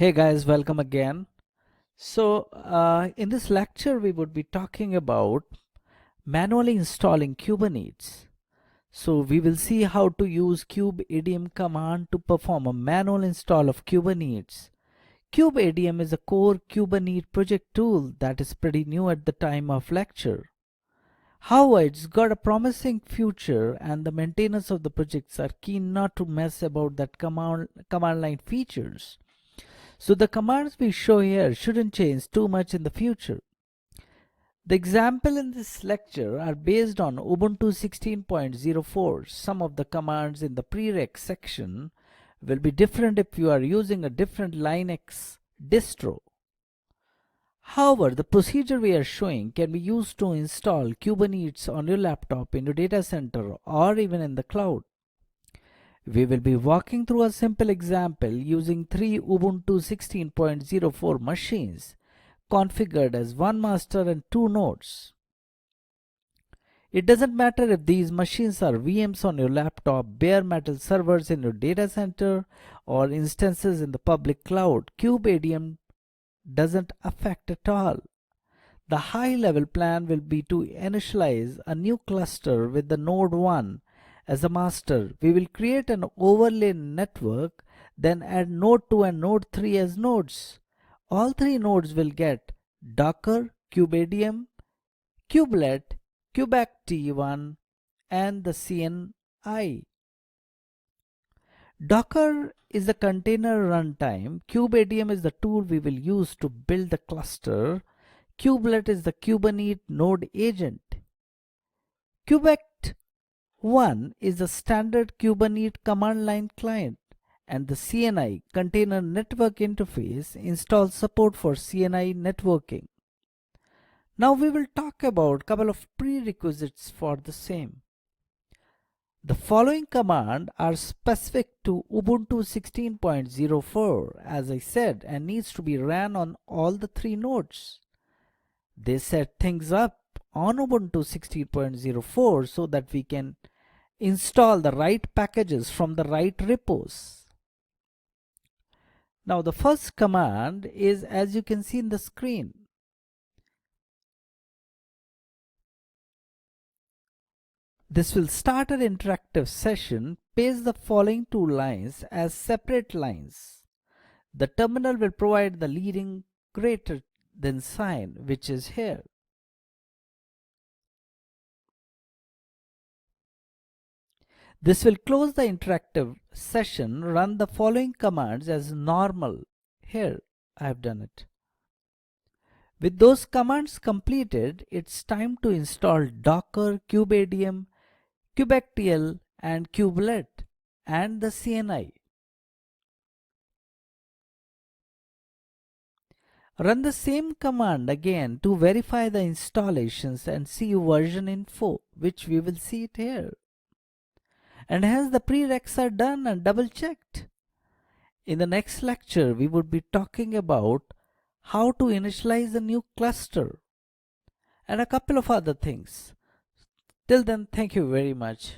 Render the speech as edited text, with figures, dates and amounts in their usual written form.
Hey guys, welcome again. In this lecture, we would be talking about manually installing Kubernetes. So, we will see how to use kubeadm command to perform a manual install of Kubernetes. Kubeadm is a core Kubernetes project tool that is pretty new at the time of lecture. However, it's got a promising future and the maintainers of the projects are keen not to mess about that command line features. So the commands we show here shouldn't change too much in the future. The example in this lecture are based on Ubuntu 16.04. Some of the commands in the prereq section will be different if you are using a different Linux distro. However, the procedure we are showing can be used to install Kubernetes on your laptop in your data center or even in the cloud. We will be walking through a simple example using 3 Ubuntu 16.04 machines configured as one master and 2 nodes. It doesn't matter if these machines are VMs on your laptop, bare metal servers in your data center, or instances in the public cloud. kubeadm doesn't affect at all. The high-level plan will be to initialize a new cluster with the node 1 as a master. We will create an overlay network, then add node 2 and node 3 as nodes. All 3 nodes will get Docker, kubeadm, kubelet, kubect1 and the CNI. Docker is the container runtime. kubeadm is the tool we will use to build the cluster. Kubelet is the Kubernetes node agent. Kubect1 is the standard Kubernetes command line client, and the CNI container network interface installs support for CNI networking. Now we will talk about a couple of prerequisites for the same. The following commands are specific to Ubuntu 16.04 as I said, and needs to be ran on all the 3 nodes. They set things up on Ubuntu 16.04 so that we can install the right packages from the right repos. Now the first command is, as you can see in the screen, this will start an interactive session. Paste the following 2 lines as separate lines. The terminal will provide the leading greater than sign, which is here. This will close the interactive session. Run the following commands as normal. Here I have done it. With those commands completed, it's time to install Docker, kubeadm, kubectl and kubelet and the CNI. Run the same command again to verify the installations and see version info, which we will see it here. And hence the prereqs are done and double checked. In the next lecture, we would be talking about how to initialize a new cluster and a couple of other things. Till then, thank you very much.